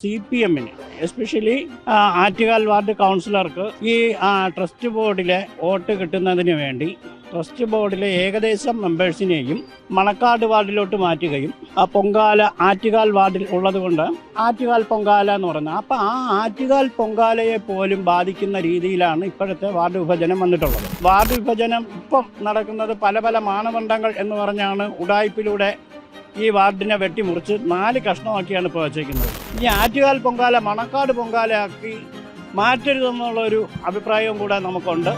CPM-ന് especially Attukal ward കൗൺസിലർക്ക് ഈ trust ബോർഡിലെ vote കിട്ടുന്നതിന് വേണ്ടി ട്രസ്റ്റ് ബോർഡിലെ ഏകദേശം മെമ്പേഴ്സിനെയും മണക്കാട് വാർഡിലോട്ട് മാറ്റുകയും പൊങ്കാല ആറ്റുകാൽ വാർഡിൽ ഉള്ളതുകൊണ്ട് ആറ്റുകാൽ പൊങ്കാല എന്ന് പറയുന്നത്. അപ്പോൾ ആ ആറ്റുകാൽ പൊങ്കാലയെ പോലും ബാധിക്കുന്ന രീതിയിലാണ് ഇപ്പോഴത്തെ വാർഡ് വിഭജനം വന്നിട്ടുള്ളത്. വാർഡ് വിഭജനം ഇപ്പം നടക്കുന്നത് പല പല മാനദണ്ഡങ്ങൾ എന്ന് പറഞ്ഞാണ് ഉഡായിപ്പിലൂടെ ഈ വാർഡിനെ വെട്ടിമുറിച്ച് 4 കഷ്ണമാക്കിയാണ് ഇപ്പോൾ വച്ചേക്കുന്നത്. ഈ ആറ്റുകാൽ പൊങ്കാല മണക്കാട് പൊങ്കാലയാക്കി മാറ്റരുതെന്നുള്ളൊരു അഭിപ്രായവും കൂടെ നമുക്കുണ്ട്.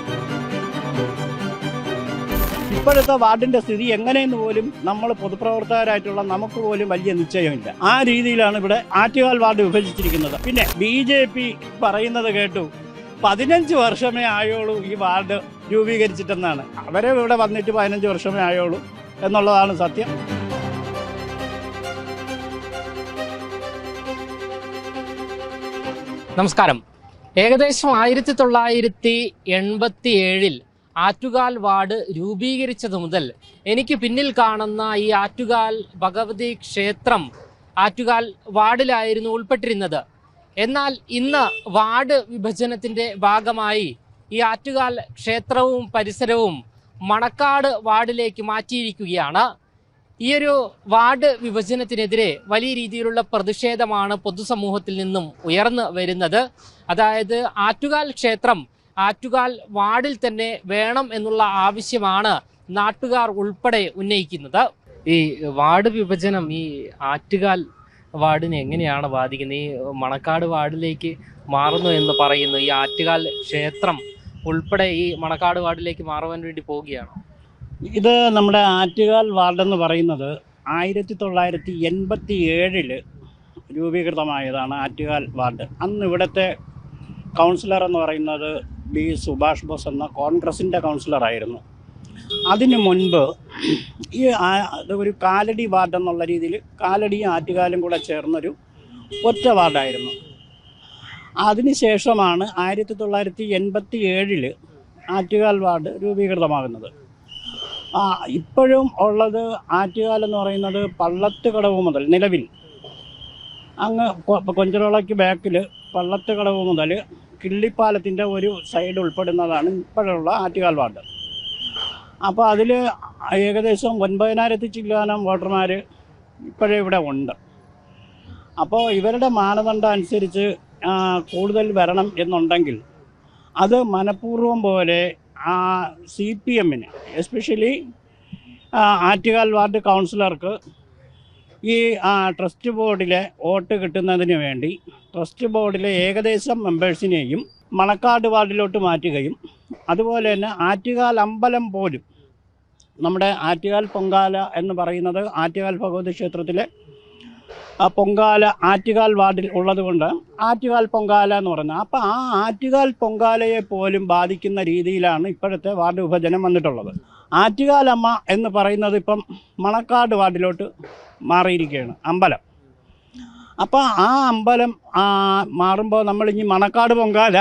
ഇപ്പോഴത്തെ വാർഡിൻ്റെ സ്ഥിതി എങ്ങനെയെന്ന് പോലും നമ്മൾ പൊതുപ്രവർത്തകരായിട്ടുള്ള നമുക്ക് പോലും വലിയ നിശ്ചയമില്ല. ആ രീതിയിലാണ് ഇവിടെ ആറ്റുകാൽ വാർഡ് വിഭജിച്ചിരിക്കുന്നത്. പിന്നെ BJP പറയുന്നത് കേട്ടു 15 വർഷമേ ആയോളൂ ഈ വാർഡ് രൂപീകരിച്ചിട്ടെന്നാണ്. അവരെ ഇവിടെ വന്നിട്ട് 15 വർഷമേ ആയോളൂ എന്നുള്ളതാണ് സത്യം. നമസ്കാരം. ഏകദേശം 1987 ആറ്റുകാൽ വാർഡ് രൂപീകരിച്ചത് മുതൽ എനിക്ക് പിന്നിൽ കാണുന്ന ഈ ആറ്റുകാൽ ഭഗവതി ക്ഷേത്രം ആറ്റുകാൽ വാർഡിലായിരുന്നു ഉൾപ്പെട്ടിരുന്നത്. എന്നാൽ ഇന്ന് വാർഡ് വിഭജനത്തിൻ്റെ ഭാഗമായി ഈ ആറ്റുകാൽ ക്ഷേത്രവും പരിസരവും മണക്കാട് വാർഡിലേക്ക് മാറ്റിയിരിക്കുകയാണ്. ഈയൊരു വാർഡ് വിഭജനത്തിനെതിരെ വലിയ രീതിയിലുള്ള പ്രതിഷേധമാണ് പൊതുസമൂഹത്തിൽ നിന്നും ഉയർന്നു വരുന്നത്. അതായത് ആറ്റുകാൽ ക്ഷേത്രം ആറ്റുകാൽ വാർഡിൽ തന്നെ വേണം എന്നുള്ള ആവശ്യമാണ് നാട്ടുകാർ ഉൾപ്പെടെ ഉന്നയിക്കുന്നത്. ഈ വാർഡ് വിഭജനം ഈ ആറ്റുകാൽ വാർഡിനെ എങ്ങനെയാണ് ബാധിക്കുന്നത്? ഈ മണക്കാട് വാർഡിലേക്ക് മാറുന്നു എന്ന് പറയുന്നു. ഈ ആറ്റുകാൽ ക്ഷേത്രം ഉൾപ്പെടെ ഈ മണക്കാട് വാർഡിലേക്ക് മാറുവാൻ വേണ്ടി പോവുകയാണ്. ഇത് നമ്മുടെ ആറ്റുകാൽ വാർഡെന്ന് പറയുന്നത് 1987 രൂപീകൃതമായതാണ് ആറ്റുകാൽ വാർഡ്. അന്ന് ഇവിടുത്തെ കൗൺസിലർ എന്ന് പറയുന്നത് B. സുഭാഷ് ബോസ് എന്ന കോൺഗ്രസിൻ്റെ കൗൺസിലറായിരുന്നു. അതിനു മുൻപ് ഈ ഒരു കാലടി വാർഡ് എന്നുള്ള രീതിയിൽ കാലടിയും ആറ്റുകാലും കൂടെ ചേർന്നൊരു ഒറ്റ വാർഡായിരുന്നു. അതിനുശേഷമാണ് 1987 ആറ്റുകാൽ വാർഡ് രൂപീകൃതമാകുന്നത്. ഇപ്പോഴും ഉള്ളത് ആറ്റുകാൽ എന്ന് പറയുന്നത് പള്ളത്തുകടവ് മുതൽ നിലവിൽ അങ്ങ് കൊഞ്ചിറോളയ്ക്ക് ബാക്കിൽ പള്ളത്തുകടവ് മുതൽ കിള്ളിപ്പാലത്തിൻ്റെ ഒരു സൈഡ് ഉൾപ്പെടുന്നതാണ് ഇപ്പോഴുള്ള ആറ്റുകാൽ വാർഡ്. അപ്പോൾ അതിൽ ഏകദേശം 9,000 ചില്ലാനം വോട്ടർമാർ ഇപ്പോഴേ ഇവിടെ ഉണ്ട്. അപ്പോൾ ഇവരുടെ മാനദണ്ഡം അനുസരിച്ച് കൂടുതൽ വരണം എന്നുണ്ടെങ്കിൽ അത് മനഃപൂർവ്വം പോലെ CPM-ന് എസ്പെഷ്യലി ആറ്റുകാൽ വാർഡ് കൗൺസിലർക്ക് ഈ ട്രസ്റ്റ് ബോർഡിലെ വോട്ട് കിട്ടുന്നതിന് വേണ്ടി ട്രസ്റ്റ് ബോർഡിലെ ഏകദേശം മെമ്പേഴ്സിനെയും മണക്കാട് വാർഡിലോട്ട് മാറ്റുകയും അതുപോലെ തന്നെ ആറ്റുകാൽ അമ്പലം പോലും നമ്മുടെ ആറ്റുകാൽ പൊങ്കാല എന്ന് പറയുന്നത് ആറ്റുകാൽ ഭഗവതി ക്ഷേത്രത്തിലെ പൊങ്കാല ആറ്റുകാൽ വാർഡിൽ ഉള്ളതുകൊണ്ട് ആറ്റുകാൽ പൊങ്കാല എന്ന് പറയുന്നത്. അപ്പോൾ ആ ആറ്റുകാൽ പൊങ്കാലയെ പോലും ബാധിക്കുന്ന രീതിയിലാണ് ഇപ്പോഴത്തെ വാർഡ് വിഭജനം വന്നിട്ടുള്ളത്. ആറ്റുകാലമ്മ എന്ന് പറയുന്നത് ഇപ്പം മണക്കാട് വാർഡിലോട്ട് മാറിയിരിക്കുകയാണ് അമ്പലം. അപ്പോൾ ആ അമ്പലം മാറുമ്പോൾ നമ്മളിനി മണക്കാട് പൊങ്കാല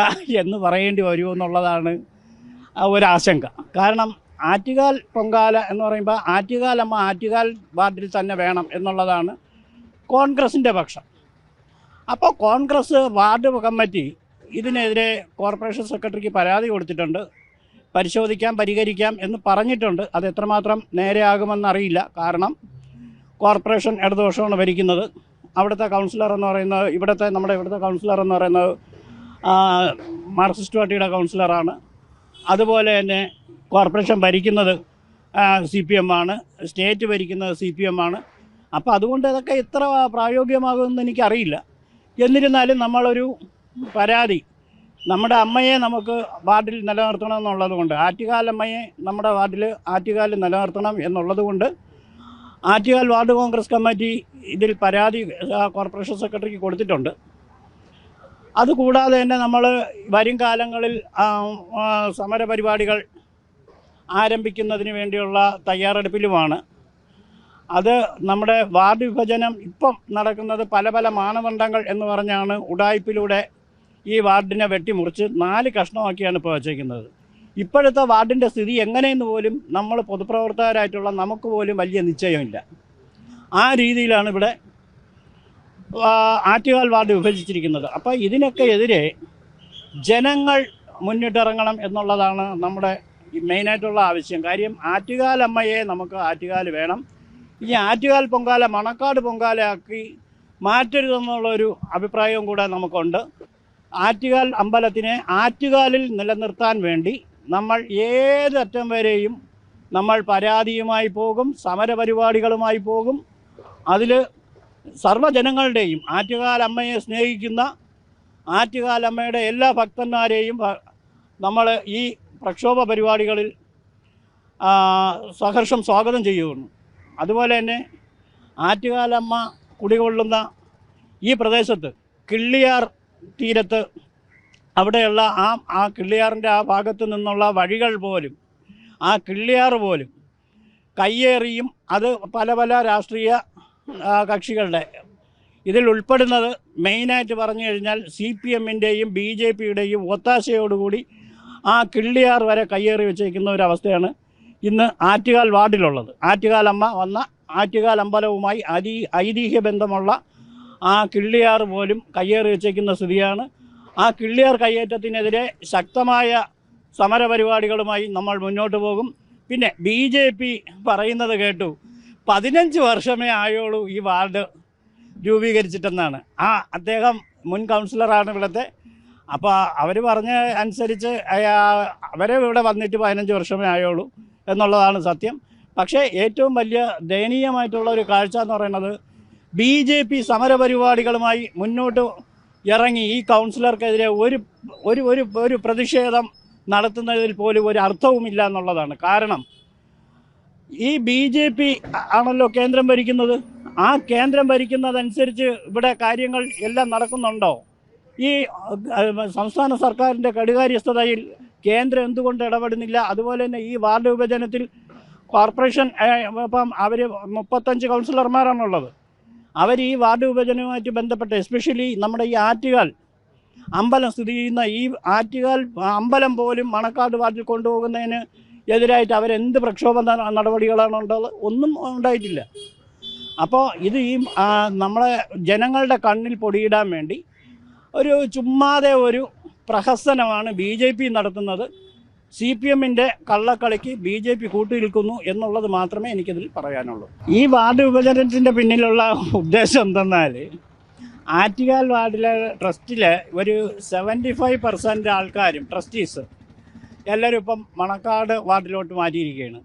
എന്ന് പറയേണ്ടി വരുമോ എന്നുള്ളതാണ് ഒരാശങ്ക. കാരണം ആറ്റുകാൽ പൊങ്കാല എന്ന് പറയുമ്പോൾ ആറ്റുകാലമ്മ ആറ്റുകാൽ വാർഡിൽ തന്നെ വേണം എന്നുള്ളതാണ് കോൺഗ്രസിൻ്റെ പക്ഷം. അപ്പോൾ കോൺഗ്രസ് വാർഡ് കമ്മിറ്റി ഇതിനെതിരെ കോർപ്പറേഷൻ സെക്രട്ടറിക്ക് പരാതി കൊടുത്തിട്ടുണ്ട്. പരിശോധിക്കാം, പരിഹരിക്കാം എന്ന് പറഞ്ഞിട്ടുണ്ട്. അത് എത്രമാത്രം നേരെയാകുമെന്നറിയില്ല. കാരണം കോർപ്പറേഷൻ ഇടതുപക്ഷമാണ് ഭരിക്കുന്നത്. അവിടുത്തെ കൗൺസിലർ എന്ന് പറയുന്നത് നമ്മുടെ ഇവിടുത്തെ കൗൺസിലർ എന്ന് പറയുന്നത് മാർക്സിസ്റ്റ് പാർട്ടിയുടെ കൗൺസിലറാണ്. അതുപോലെ തന്നെ കോർപ്പറേഷൻ ഭരിക്കുന്നത് CPM ആണ്, സ്റ്റേറ്റ് ഭരിക്കുന്നത് CPM ആണ്. അപ്പോൾ അതുകൊണ്ട് ഇതൊക്കെ എത്ര പ്രായോഗികമാകുമെന്ന് എനിക്കറിയില്ല. എന്നിരുന്നാലും നമ്മളൊരു പരാതി നമ്മുടെ അമ്മയെ നമുക്ക് വാർഡിൽ നിലനിർത്തണം എന്നുള്ളത് കൊണ്ട് ആറ്റുകാലമ്മയെ നമ്മുടെ വാർഡിൽ ആറ്റുകാലിൽ നിലനിർത്തണം എന്നുള്ളത് കൊണ്ട് ആറ്റുകാൽ വാർഡ് കോൺഗ്രസ് കമ്മിറ്റി ഇതിൽ പരാതി കോർപ്പറേഷൻ സെക്രട്ടറിക്ക് കൊടുത്തിട്ടുണ്ട്. അതുകൂടാതെ തന്നെ നമ്മൾ വരും കാലങ്ങളിൽ സമരപരിപാടികൾ ആരംഭിക്കുന്നതിന് വേണ്ടിയുള്ള തയ്യാറെടുപ്പിലുമാണ്. അത് നമ്മുടെ വാർഡ് വിഭജനം ഇപ്പം നടക്കുന്നത് പല പല മാനദണ്ഡങ്ങൾ എന്ന് പറഞ്ഞാണ് ഉഡായിപ്പിലൂടെ ഈ വാർഡിനെ വെട്ടിമുറിച്ച് 4 കഷ്ണമാക്കിയാണ് ഇപ്പോൾ വച്ചേക്കുന്നത്. ഇപ്പോഴത്തെ വാർഡിൻ്റെ സ്ഥിതി എങ്ങനെയെന്ന് പോലും നമ്മൾ പൊതുപ്രവർത്തകരായിട്ടുള്ള നമുക്ക് പോലും വലിയ നിശ്ചയമില്ല. ആ രീതിയിലാണ് ഇവിടെ ആറ്റുകാൽ വാർഡ് വിഭജിച്ചിരിക്കുന്നത്. അപ്പോൾ ഇതിനൊക്കെ എതിരെ ജനങ്ങൾ മുന്നിട്ടിറങ്ങണം എന്നുള്ളതാണ് നമ്മുടെ മെയിനായിട്ടുള്ള ആവശ്യം. കാര്യം ആറ്റുകാലമ്മയെ നമുക്ക് ആറ്റുകാൽ വേണം. ഈ ആറ്റുകാൽ പൊങ്കാല മണക്കാട് പൊങ്കാലയാക്കി മാറ്റരുതെന്നുള്ളൊരു അഭിപ്രായവും കൂടെ നമുക്കുണ്ട്. ആറ്റുകാൽ അമ്പലത്തിനെ ആറ്റുകാലിൽ നിലനിർത്താൻ വേണ്ടി നമ്മൾ ഏതറ്റം വരെയും നമ്മൾ പരാതിയുമായി പോകും, സമരപരിപാടികളുമായി പോകും. അതിൽ സർവ്വജനങ്ങളുടെയും ആറ്റുകാലമ്മയെ സ്നേഹിക്കുന്ന ആറ്റുകാലമ്മയുടെ എല്ലാ ഭക്തന്മാരെയും നമ്മൾ ഈ പ്രക്ഷോഭ പരിപാടികളിൽ സഹർഷം സ്വാഗതം ചെയ്യുന്നു. അതുപോലെ തന്നെ ആറ്റുകാലമ്മ കുടികൊള്ളുന്ന ഈ പ്രദേശത്ത് കിള്ളിയാർ തീരത്ത് അവിടെയുള്ള ആ കിള്ളിയാറിൻ്റെ ആ ഭാഗത്തു നിന്നുള്ള വഴികൾ പോലും ആ കിള്ളിയാർ പോലും കയ്യേറിയും അത് പല പല രാഷ്ട്രീയ കക്ഷികളുടെ ഇതിൽ ഉൾപ്പെടുന്നത് മെയിനായിട്ട് പറഞ്ഞു കഴിഞ്ഞാൽ CPM-ൻ്റെയും BJP-യുടെയും ഒത്താശയോടുകൂടി ആ കിള്ളിയാർ വരെ കയ്യേറി വെച്ചേക്കുന്ന ഒരവസ്ഥയാണ് ഇന്ന് ആറ്റുകാൽ വാർഡിലുള്ളത്. ആറ്റുകാലമ്മ വന്ന ആറ്റുകാൽ അമ്പലവുമായി ഐതിഹ്യ ബന്ധമുള്ള ആ കിള്ളിയാർ പോലും കയ്യേറി വെച്ചേക്കുന്ന സ്ഥിതിയാണ്. ആ കിള്ളിയാർ കയ്യേറ്റത്തിനെതിരെ ശക്തമായ സമരപരിപാടികളുമായി നമ്മൾ മുന്നോട്ട് പോകും. പിന്നെ BJP പറയുന്നത് കേട്ടു 15 വർഷമേ ആയുള്ളൂ ഈ വാർഡ് രൂപീകരിച്ചിട്ടെന്നാണ്. അദ്ദേഹം മുൻ കൗൺസിലറാണ് ഇവിടുത്തെ. അപ്പോൾ അവർ പറഞ്ഞ അനുസരിച്ച് അവരെ ഇവിടെ വന്നിട്ട് 15 വർഷമേ ആയുള്ളൂ എന്നുള്ളതാണ് സത്യം. പക്ഷേ ഏറ്റവും വലിയ ദയനീയമായിട്ടുള്ള ഒരു കാഴ്ച എന്ന് പറയുന്നത് BJP സമരപരിപാടികളുമായി മുന്നോട്ട് ഇറങ്ങി ഈ കൗൺസിലർക്കെതിരെ ഒരു പ്രതിഷേധം നടത്തുന്നതിൽ പോലും ഒരു അർത്ഥവുമില്ല എന്നുള്ളതാണ്. കാരണം ഈ BJP ആണല്ലോ കേന്ദ്രം ഭരിക്കുന്നത്. ആ കേന്ദ്രം ഭരിക്കുന്നതനുസരിച്ച് ഇവിടെ കാര്യങ്ങൾ എല്ലാം നടക്കുന്നുണ്ടോ? ഈ സംസ്ഥാന സർക്കാരിൻ്റെ കെടുകാര്യസ്ഥതയിൽ കേന്ദ്രം എന്തുകൊണ്ട് ഇടപെടുന്നില്ല? അതുപോലെ തന്നെ ഈ വാർഡ് വിഭജനത്തിൽ കോർപ്പറേഷൻ ഇപ്പം അവർ 35 കൗൺസിലർമാരാണുള്ളത്. അവർ ഈ വാർഡ് വിഭജനവുമായിട്ട് ബന്ധപ്പെട്ട് എസ്പെഷ്യലി നമ്മുടെ ഈ ആറ്റുകാൽ അമ്പലം സ്ഥിതി ചെയ്യുന്ന ഈ ആറ്റുകാൽ അമ്പലം പോലും മണക്കാട് വാർഡിൽ കൊണ്ടുപോകുന്നതിന് എതിരായിട്ട് അവരെന്ത് പ്രക്ഷോഭ നടപടികളാണ് ഉള്ളത്? ഒന്നും ഉണ്ടായിട്ടില്ല. അപ്പോൾ ഇത് ഈ നമ്മളെ ജനങ്ങളുടെ കണ്ണിൽ പൊടിയിടാൻ വേണ്ടി ഒരു ചുമ്മാതെ ഒരു പ്രഹസനമാണ് BJP നടത്തുന്നത്. CPM-ൻ്റെ കള്ളക്കളിക്ക് BJP കൂട്ടുനിൽക്കുന്നു എന്നുള്ളത് മാത്രമേ എനിക്കിതിൽ പറയാനുള്ളൂ. ഈ വാർഡ് വിഭജനത്തിൻ്റെ പിന്നിലുള്ള ഉദ്ദേശം എന്തെന്നാൽ ആറ്റുകാൽ വാർഡിലെ ട്രസ്റ്റിലെ ഒരു 75% ആൾക്കാരും ട്രസ്റ്റീസ് എല്ലാവരും ഇപ്പം മണക്കാട് വാർഡിലോട്ട് മാറ്റിയിരിക്കുകയാണ്.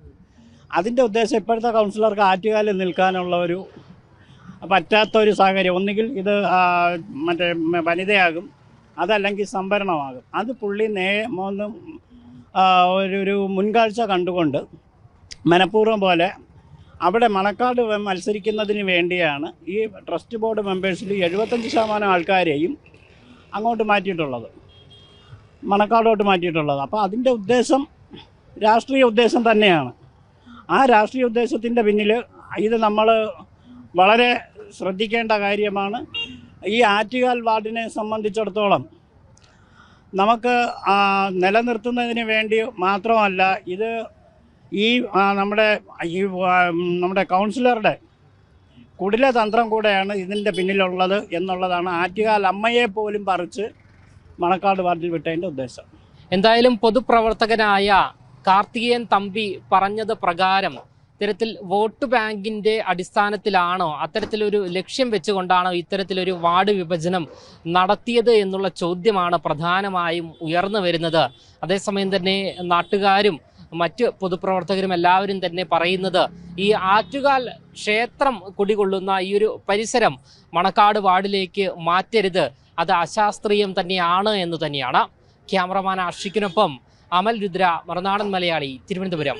അതിൻ്റെ ഉദ്ദേശം ഇപ്പോഴത്തെ കൗൺസിലർക്ക് ആറ്റുകാലിൽ നിൽക്കാനുള്ള ഒരു പറ്റാത്തൊരു സാഹചര്യം. ഒന്നുകിൽ ഇത് മറ്റേ വനിതയാകും, അതല്ലെങ്കിൽ സംവരണമാകും. അത് പുള്ളി ഒരു മുൻകാഴ്ച കണ്ടുകൊണ്ട് മനഃപൂർവ്വം പോലെ അവിടെ മണക്കാട് മത്സരിക്കുന്നതിന് വേണ്ടിയാണ് ഈ ട്രസ്റ്റ് ബോർഡ് മെമ്പേഴ്സിൽ 75% ആൾക്കാരെയും അങ്ങോട്ട് മാറ്റിയിട്ടുള്ളത്, മണക്കാടോട്ട് മാറ്റിയിട്ടുള്ളത്. അപ്പോൾ അതിൻ്റെ ഉദ്ദേശം രാഷ്ട്രീയ ഉദ്ദേശം തന്നെയാണ്. ആ രാഷ്ട്രീയ ഉദ്ദേശത്തിൻ്റെ പിന്നിൽ ഇത് നമ്മൾ വളരെ ശ്രദ്ധിക്കേണ്ട കാര്യമാണ്. ഈ ആറ്റുകാൽ വാർഡിനെ സംബന്ധിച്ചിടത്തോളം നമുക്ക് നിലനിർത്തുന്നതിന് വേണ്ടി മാത്രമല്ല, ഇത് ഈ നമ്മുടെ കൗൺസിലറുടെ കുടിലതന്ത്രം കൂടെയാണ് ഇതിൻ്റെ പിന്നിലുള്ളത് എന്നുള്ളതാണ് ആറ്റുകാൽ അമ്മയെ പോലും പറിച്ച് മണക്കാട് വാർഡിൽ വിട്ടതിൻ്റെ ഉദ്ദേശം. എന്തായാലും പൊതുപ്രവർത്തകനായ കാർത്തികേയൻ തമ്പി പറഞ്ഞത് പ്രകാരം ഇത്തരത്തിൽ വോട്ട് ബാങ്കിന്റെ അടിസ്ഥാനത്തിലാണോ, അത്തരത്തിലൊരു ലക്ഷ്യം വെച്ചുകൊണ്ടാണോ ഇത്തരത്തിലൊരു വാർഡ് വിഭജനം നടത്തിയത് എന്നുള്ള ചോദ്യമാണ് പ്രധാനമായും ഉയർന്നു വരുന്നത്. അതേസമയം തന്നെ നാട്ടുകാരും മറ്റ് പൊതുപ്രവർത്തകരും എല്ലാവരും തന്നെ പറയുന്നത് ഈ ആറ്റുകാൽ ക്ഷേത്രം കുടികൊള്ളുന്ന ഈ ഒരു പരിസരം മണക്കാട് വാർഡിലേക്ക് മാറ്റരുത്, അത് അശാസ്ത്രീയം തന്നെയാണ് എന്ന് തന്നെയാണ്. ക്യാമറമാൻ ആഷിക്കിനൊപ്പം അമൽ രുദ്ര, മറുനാടൻ മലയാളി, തിരുവനന്തപുരം.